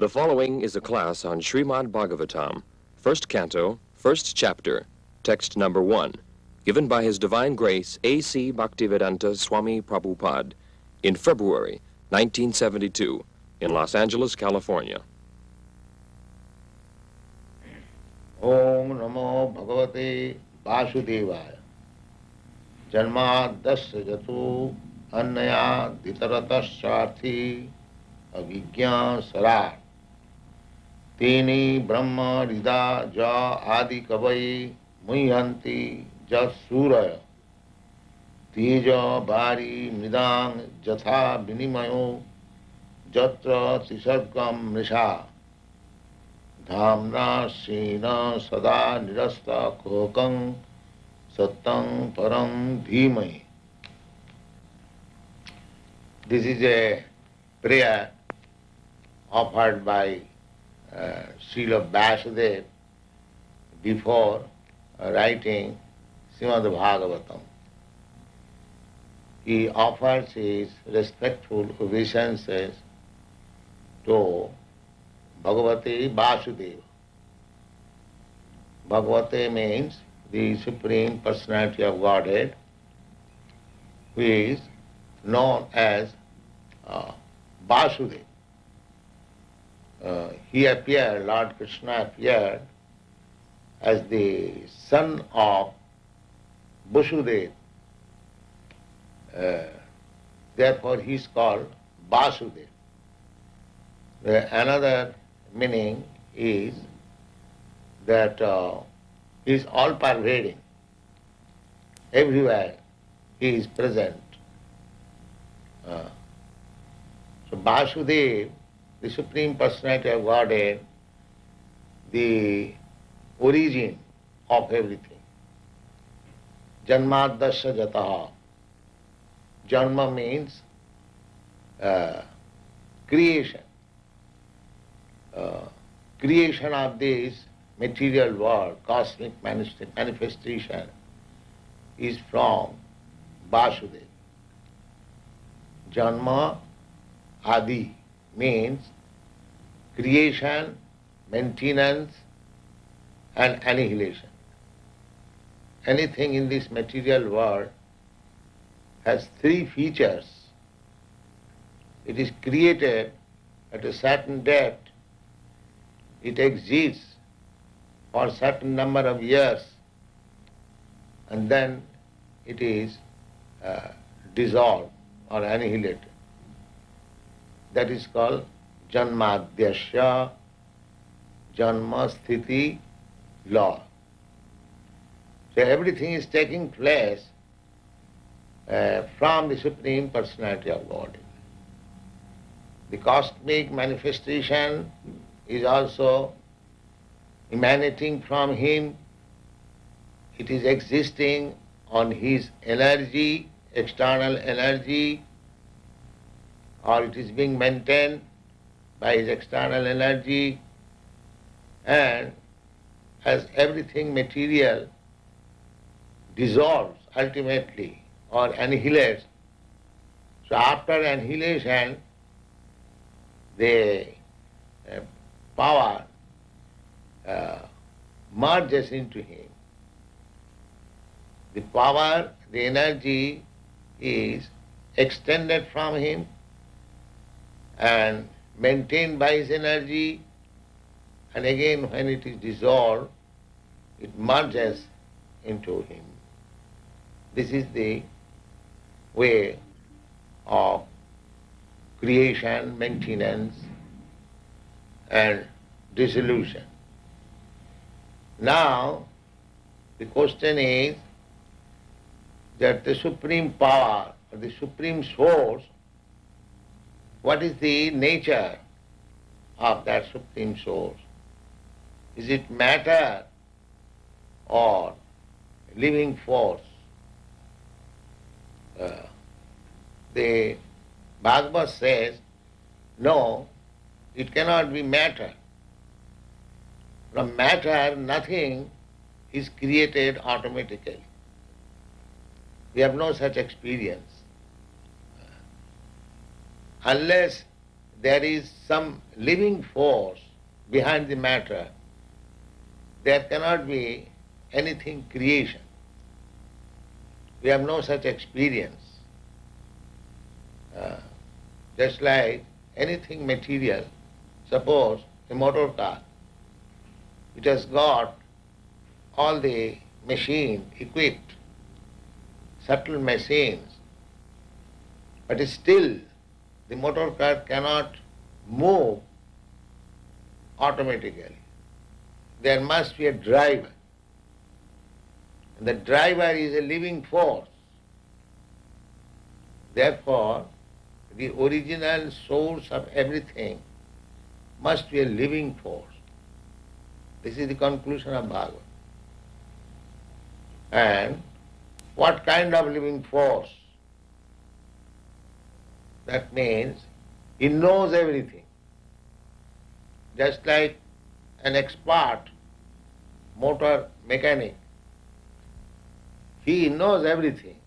The following is a class on Srimad Bhagavatam, first canto, first chapter, text number 1, given by His Divine Grace A.C. Bhaktivedanta Swami Prabhupada in February 1972 in Los Angeles, California. Om Namo Bhagavate Vasudevaya Janmadasya Jatu Annaya Ditaratasarthi Avijñā Sarat Teni Brahma Rida Ja Adi Kavai Muhyanti Jas Suraya Teja Bari Mridang Jatha Vinimayo Jatra Tisargam Nisha Dhamna Sena Sada Nirasta Kokang Sattang Param Dhimai. This is a prayer offered by Srila Vasudev before writing Srimad Bhagavatam. He offers his respectful obeisances to Bhagavate Vasudeva. Bhagavate means the Supreme Personality of Godhead, who is known as Vasudeva. He appeared, Lord Krishna appeared as the son of Vasudeva. Therefore he is called Vasudeva. Another meaning is that he is all-pervading. Everywhere he is present. So Vasudeva, the Supreme Personality of Godhead, the origin of everything. Janmadasya Jataha. Janma means creation. Creation of this material world, cosmic manifestation, is from Vasudeva. Janma Adi means creation, maintenance and annihilation. Anything in this material world has three features. It is created at a certain depth, it exists for a certain number of years, and then it is dissolved or annihilated. That is called Janmadhyasya, Janma Sthiti law. So everything is taking place from the Supreme Personality of God. The cosmic manifestation is also emanating from Him. It is existing on His energy, external energy, or it is being maintained by His external energy, and as everything material dissolves ultimately or annihilates, so after annihilation, the power merges into Him. The power, the energy is extended from Him and maintained by His energy, and again when it is dissolved, it merges into Him. This is the way of creation, maintenance and dissolution. Now, the question is that the supreme power, or the supreme source, what is the nature of that supreme source? Is it matter or living force? The Bhagavad says, no, it cannot be matter. From matter, nothing is created automatically. We have no such experience. Unless there is some living force behind the matter, there cannot be anything creation. We have no such experience. Just like anything material, suppose a motor car, it has got all the machine equipped, subtle machines, but still the motor car cannot move automatically. There must be a driver. And the driver is a living force. Therefore, the original source of everything must be a living force. This is the conclusion of Bhagavad. And what kind of living force? That means he knows everything. Just like an expert motor mechanic, he knows everything.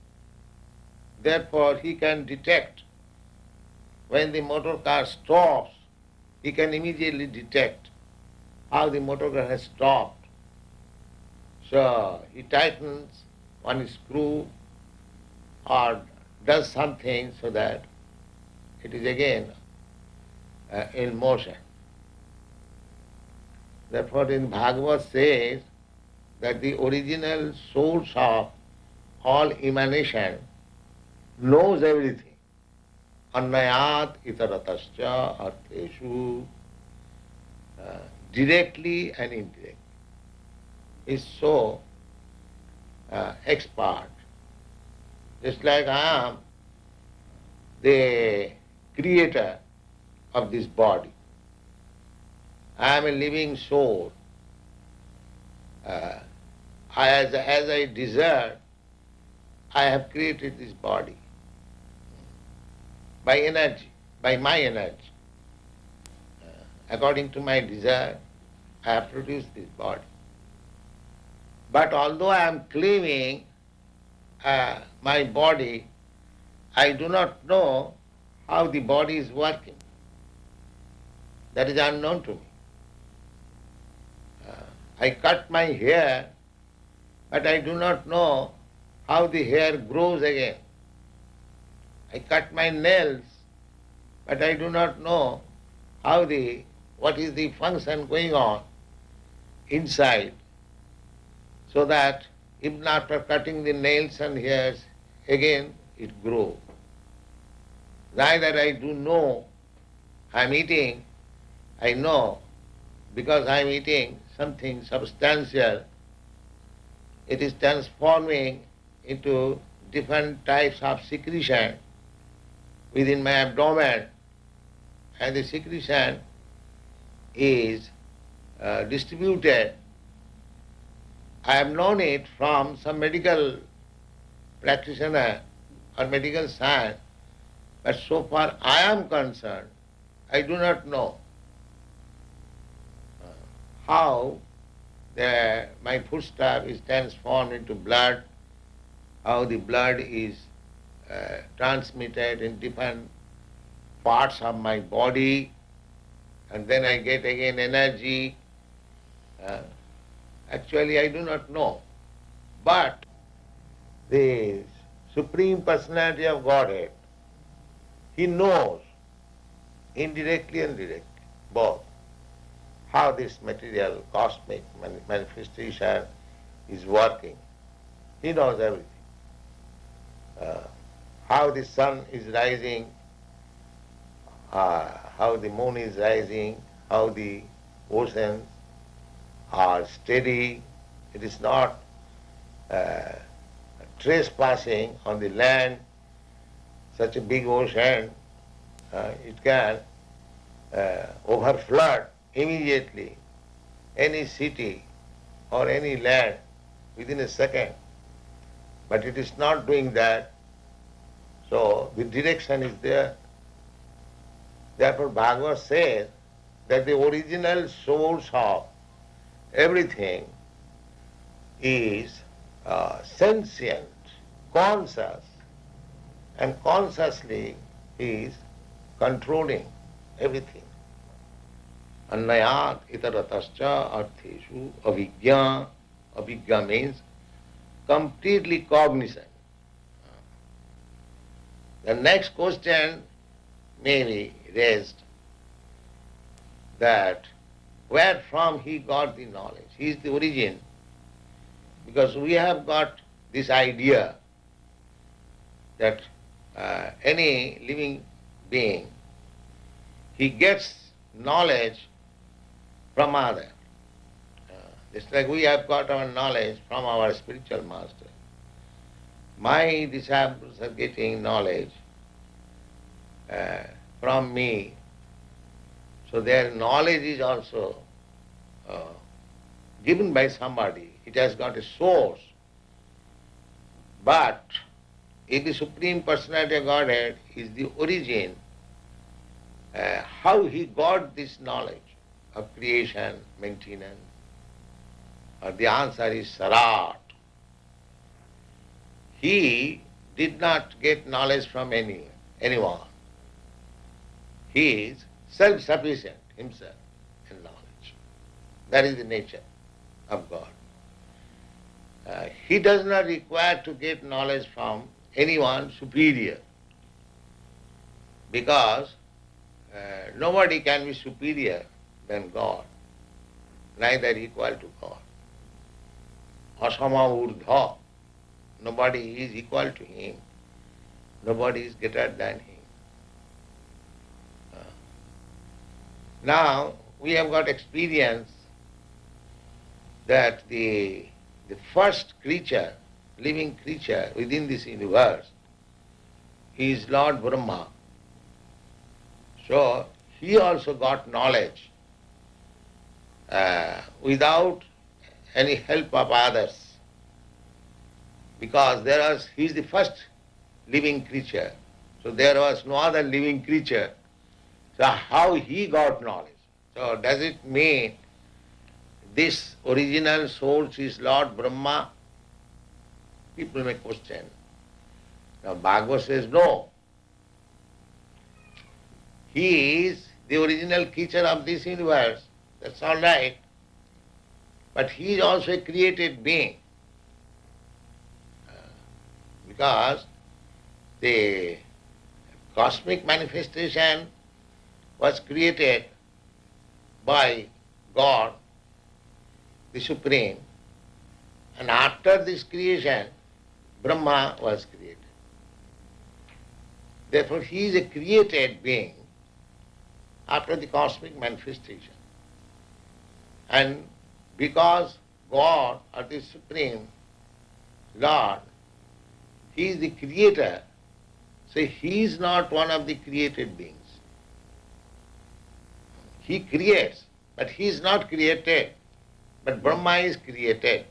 Therefore, he can detect when the motor car stops, he can immediately detect how the motor car has stopped. So he tightens one screw or does something so that it is again in motion. Therefore, in Bhagavad says that the original source of all emanation knows everything. Annayat itaratascha artheshu, directly and indirectly, is so expert. Just like I am the creator of this body. I am a living soul. As I desire, I have created this body by energy, by my energy. According to my desire, I have produced this body. But although I am claiming my body, I do not know how the body is working. That is unknown to me. I cut my hair, but I do not know how the hair grows again. I cut my nails, but I do not know what is the function going on inside, so that even after cutting the nails and hairs, again it grows. Neither I do know I am eating, I know because I am eating something substantial, it is transforming into different types of secretion within my abdomen, and the secretion is distributed. I have known it from some medical practitioner or medical science, but so far I am concerned, I do not know how my foodstuff is transformed into blood, how the blood is transmitted in different parts of my body, and then I get again energy. Actually, I do not know. But the Supreme Personality of Godhead, He knows indirectly and directly both how this material cosmic manifestation is working. He knows everything. How the sun is rising, how the moon is rising, how the oceans are steady. It is not trespassing on the land. Such a big ocean, it can overflood immediately any city or any land within a second. But it is not doing that. So the direction is there. Therefore Bhagavad says that the original source of everything is sentient, conscious, and consciously is controlling everything. Annayat itaratascha artheshu avijñā. Avijñā means completely cognizant. The next question may be raised that where from he got the knowledge? He is the origin. Because we have got this idea that any living being, he gets knowledge from other. Just like we have got our knowledge from our spiritual master. My disciples are getting knowledge from me. So their knowledge is also given by somebody. It has got a source. But if the Supreme Personality of Godhead is the origin, how he got this knowledge of creation, maintenance? The answer is Sarat. He did not get knowledge from anyone. He is self-sufficient himself in knowledge. That is the nature of God. He does not require to get knowledge from anyone superior, because nobody can be superior than God, neither equal to God. Asama urdha. Nobody is equal to him. Nobody is greater than him. Now we have got experience that the first creature, living creature within this universe is Lord Brahma. So he also got knowledge without any help of others, because he is the first living creature. So there was no other living creature. So how he got knowledge? So does it mean this original source is Lord Brahma? People may question. Now Bhagavad says no. He is the original creature of this universe. That's all right. But he is also a created being. Because the cosmic manifestation was created by God, the Supreme, and after this creation, Brahma was created. Therefore, he is a created being after the cosmic manifestation. And because God, or the Supreme Lord, he is the creator, so he is not one of the created beings. He creates, but he is not created. But Brahma is created.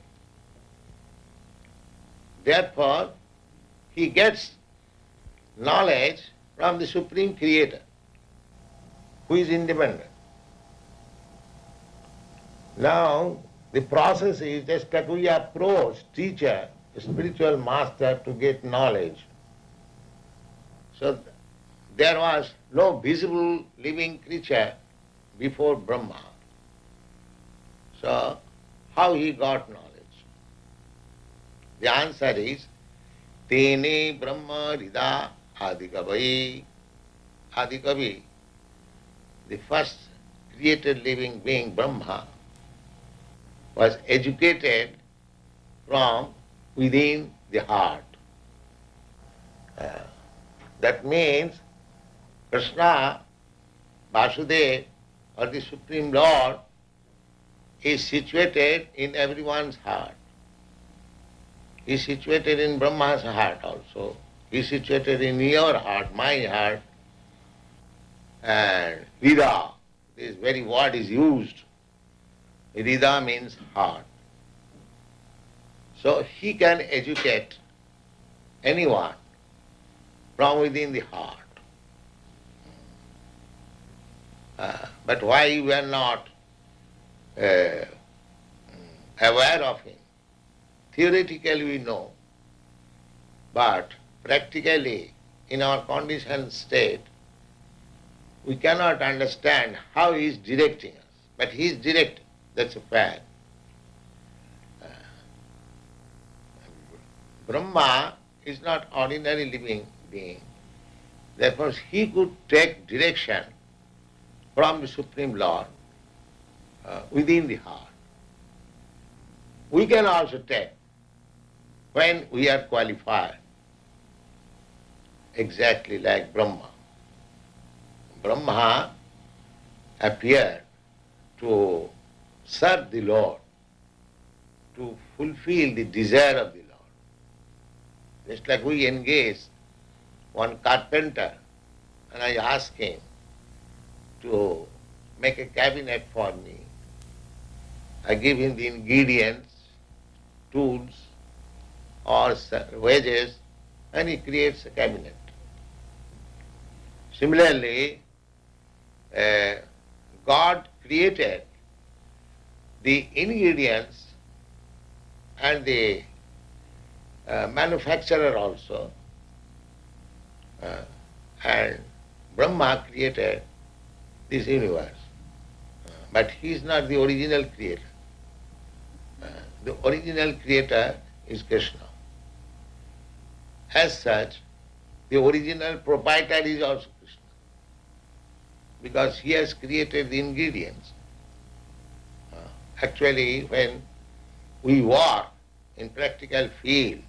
Therefore, he gets knowledge from the Supreme Creator, who is independent. Now, the process is just that we approach teacher, spiritual master, to get knowledge. So there was no visible living creature before Brahma. So how he got knowledge? The answer is Tene Brahma Rida Adikavi. Adikavi, the first created living being, Brahma, was educated from within the heart. That means Krishna, Vasudeva, or the Supreme Lord, is situated in everyone's heart. He is situated in Brahma's heart also. He is situated in your heart, my heart. And Rida, this very word is used. Rida means heart. So he can educate anyone from within the heart. But why we are not aware of him? Theoretically we know, but practically in our conditioned state, we cannot understand how he is directing us. But he is directing, that's a fact. Brahma is not ordinary living being. Therefore he could take direction from the Supreme Lord within the heart. We can also take when we are qualified, exactly like Brahma. Brahma appeared to serve the Lord, to fulfill the desire of the Lord. Just like we engage one carpenter and I ask him to make a cabinet for me. I give him the ingredients, tools, or wages, and he creates a cabinet. Similarly, God created the ingredients and the manufacturer also, and Brahma created this universe. But he is not the original creator. The original creator is Krishna. As such, the original proprietor is also Krishna, because he has created the ingredients. Actually, when we work in practical field,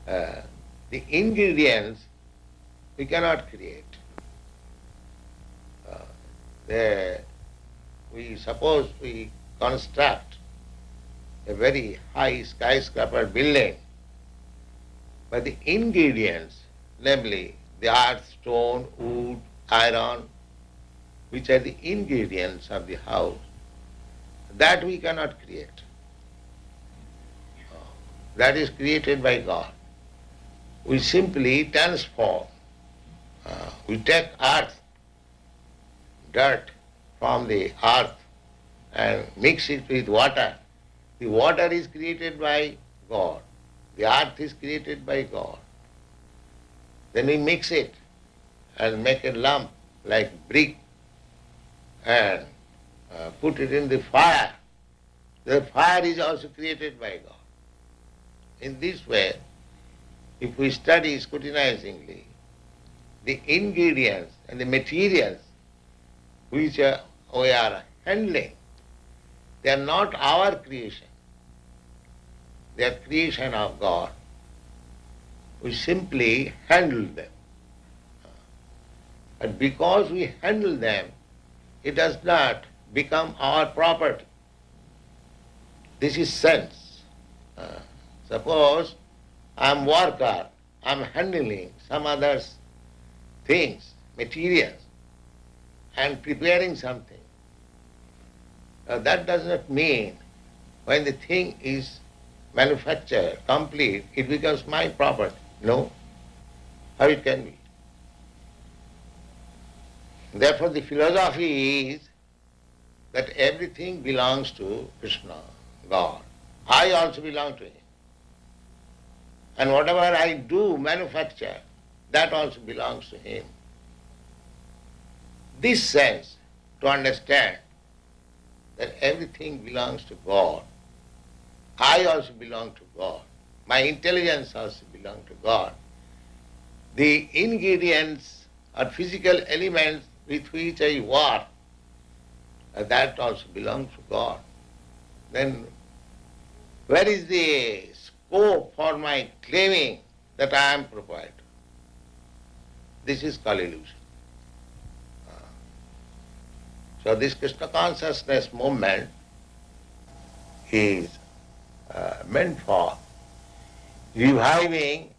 the ingredients we cannot create. Suppose we construct a very high skyscraper building, but the ingredients, namely the earth, stone, wood, iron, which are the ingredients of the house, that we cannot create. That is created by God. We simply transform. We take earth, dirt from the earth and mix it with water. The water is created by God. The earth is created by God. Then we mix it and make a lump like brick and put it in the fire. The fire is also created by God. In this way, if we study scrutinizingly, the ingredients and the materials which we are handling, they are not our creation. They are creation of God. We simply handle them. But because we handle them, it does not become our property. This is sense. Suppose I am worker, I am handling some other things, materials, and preparing something. That does not mean when the thing is manufactured, complete, it becomes my property. No. How it can be? Therefore the philosophy is that everything belongs to Krishna, God. I also belong to Him. And whatever I do, manufacture, that also belongs to Him. This sense, to understand that everything belongs to God, I also belong to God, my intelligence also belongs to God. The ingredients or physical elements with which I work, that also belongs to God. Then where is the scope for my claiming that I am proprietor? This is called illusion. So this Krishna consciousness movement is meant for reviving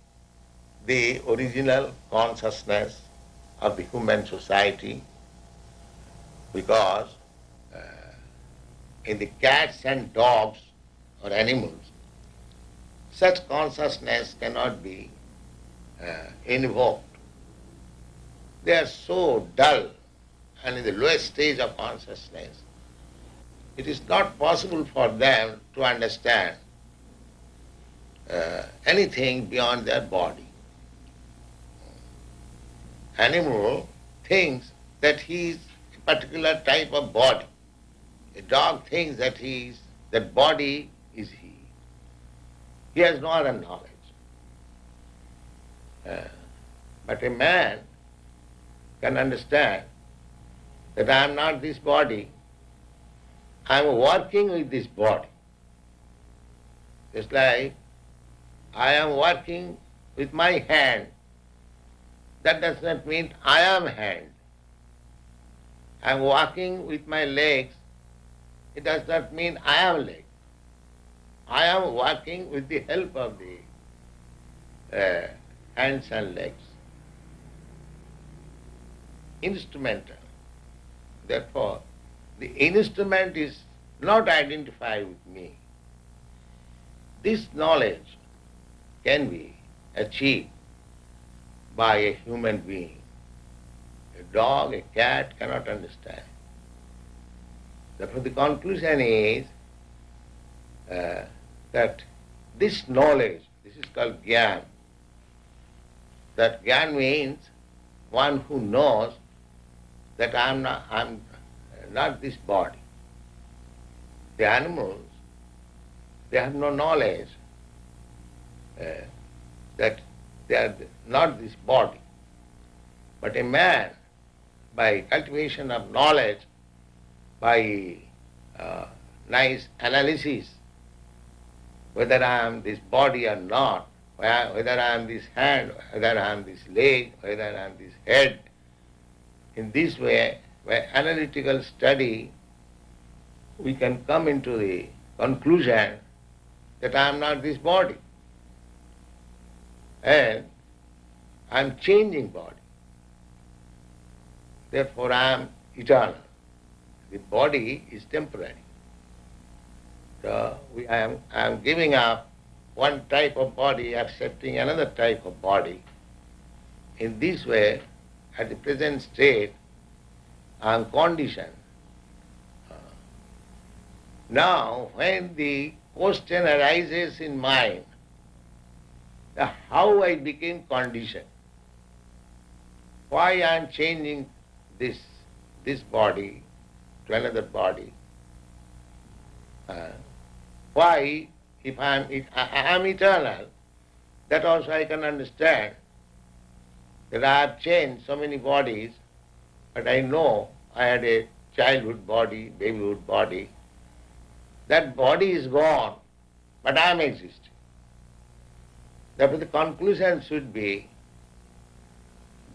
the original consciousness of the human society, because in the cats and dogs or animals, such consciousness cannot be invoked. They are so dull and in the lowest stage of consciousness. It is not possible for them to understand anything beyond their body. Animal thinks that he is a particular type of body. A dog thinks that that body is he. He has no other knowledge. But a man can understand that I am not this body, I am working with this body. Just like I am working with my hand, that does not mean I am hand. I am walking with my legs, it does not mean I am leg. I am walking with the help of the hands and legs. Instrumental. Therefore, the instrument is not identified with me. This knowledge can be achieved by a human being. A dog, a cat cannot understand. Therefore, the conclusion is that this knowledge, this is called Gyan. That Gyan means one who knows that I'm not this body. The animals, they have no knowledge that they are not this body. But a man, by cultivation of knowledge, by nice analysis, whether I am this body or not, whether I am this hand, whether I am this leg, whether I am this head, in this way, by analytical study, we can come into the conclusion that I am not this body. And I am changing body. Therefore I am eternal. The body is temporary. So I am giving up one type of body, accepting another type of body. In this way, at the present state, I am conditioned. Now, when the question arises in mind, how I became conditioned, why I am changing this body to another body, why, if I am eternal, that also I can understand, that I have changed so many bodies, but I know I had a childhood body, babyhood body. That body is gone, but I am existing. Therefore the conclusion should be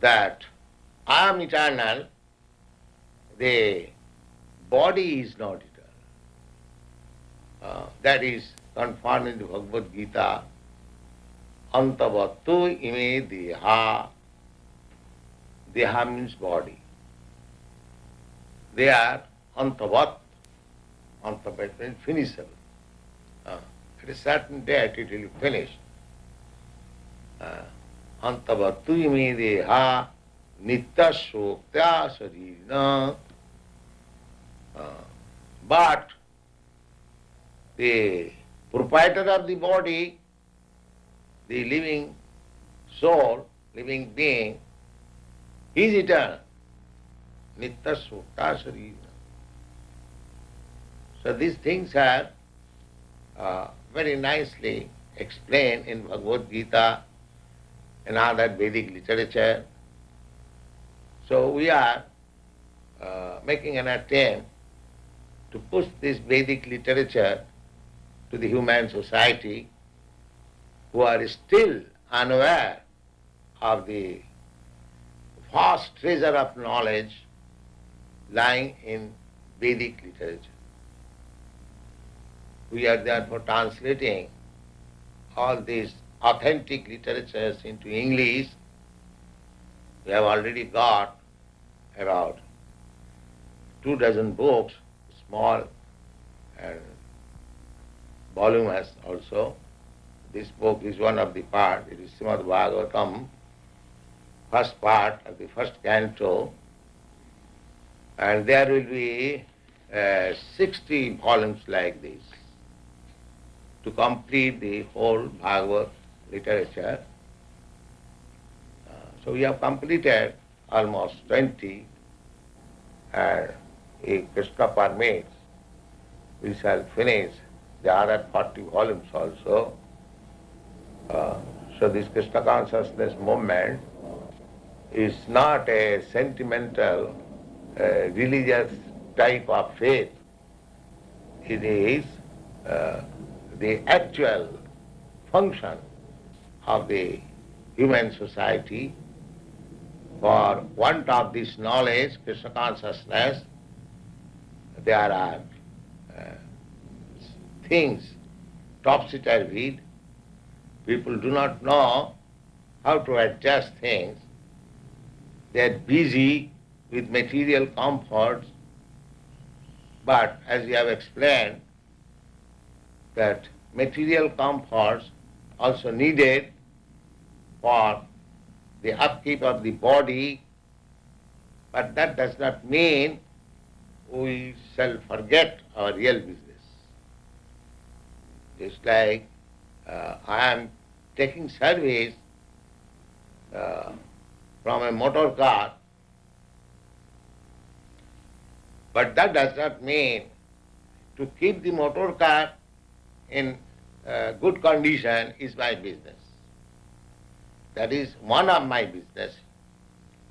that I am eternal, the body is not eternal. That is confirmed in the Bhagavad Gita. Antavattu ime deha. Deha means body. They are antavat. Antavat means finishable. At a certain date it will be finished. Antavattu ime deha nitya shoktya saririna. But the proprietor of the body, the living soul, living being, he is eternal. Nitya sukha sarira. So these things are very nicely explained in Bhagavad Gita and other Vedic literature. So we are making an attempt to push this Vedic literature to the human society who are still unaware of the vast treasure of knowledge lying in Vedic literature. We are therefore translating all these authentic literatures into English. We have already got about 24 books, small and voluminous also. This book is one of the parts. It is Srimad Bhagavatam, first part of the first canto, and there will be 60 volumes like this to complete the whole Bhagavad literature. So we have completed almost 20, and if Krishna permits, we shall finish the other 40 volumes also. So this Krishna consciousness movement is not a sentimental, religious type of faith. It is the actual function of the human society. For want of this knowledge, Krishna consciousness, there are things topsy-turvy. People do not know how to adjust things. They are busy with material comforts, but as we have explained, that material comforts also needed for the upkeep of the body, but that does not mean we shall forget our real business. Just like I am taking service from a motor car, but that does not mean to keep the motor car in good condition is my business. That is one of my business,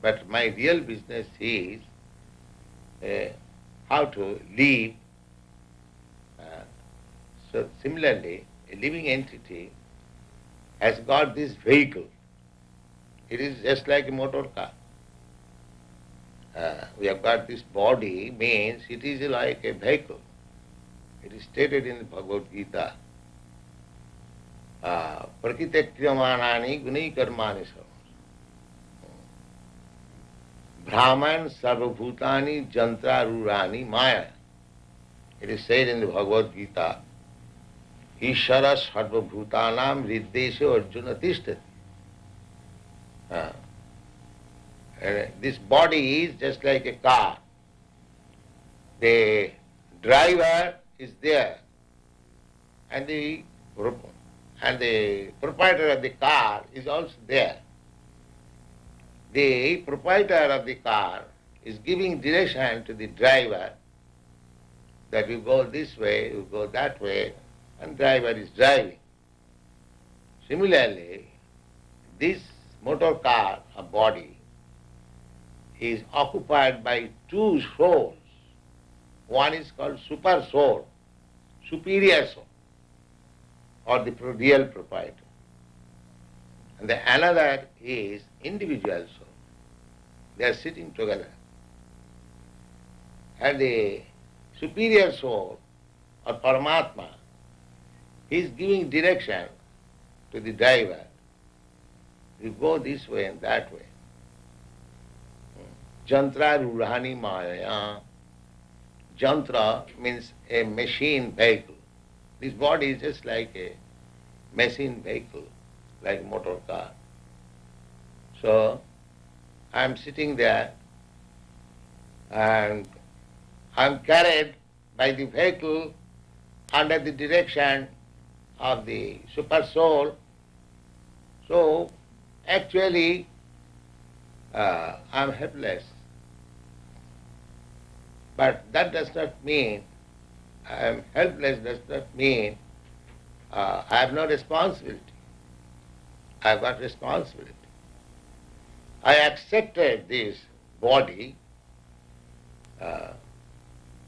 but my real business is how to live. So similarly, a living entity has got this vehicle. It is just like a motor car. We have got this body, means it is like a vehicle. It is stated in the Bhagavad Gita, Prakite kriyamanani gunai karmani sarva. Brahman sarvabhutani jantra rurani maya. It is said in the Bhagavad Gita, Ishara sarvabhutanam riddesho arjuna tishtati. This body is just like a car. The driver is there, and the proprietor of the car is also there. The proprietor of the car is giving direction to the driver that you go this way, you go that way, and driver is driving. Similarly, this motor car, a body, is occupied by two souls. One is called super soul, superior soul, or the real proprietor. And the another is individual soul. They are sitting together. And the superior soul, or Paramatma, is giving direction to the driver. You go this way and that way. Jantra rurhani maya. Jantra means a machine vehicle. This body is just like a machine vehicle, like a motor car. So I am sitting there and I am carried by the vehicle under the direction of the super soul. So actually I am helpless. But that does not mean I am helpless, does not mean I have no responsibility. I have got responsibility. I accepted this body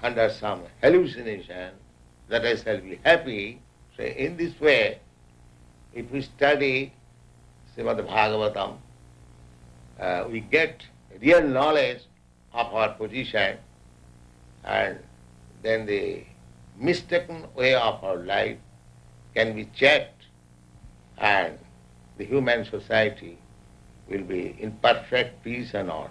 under some hallucination that I shall be happy. So in this way, if we study Srimad Bhagavatam, we get real knowledge of our position, and then the mistaken way of our life can be checked, and the human society will be in perfect peace and order.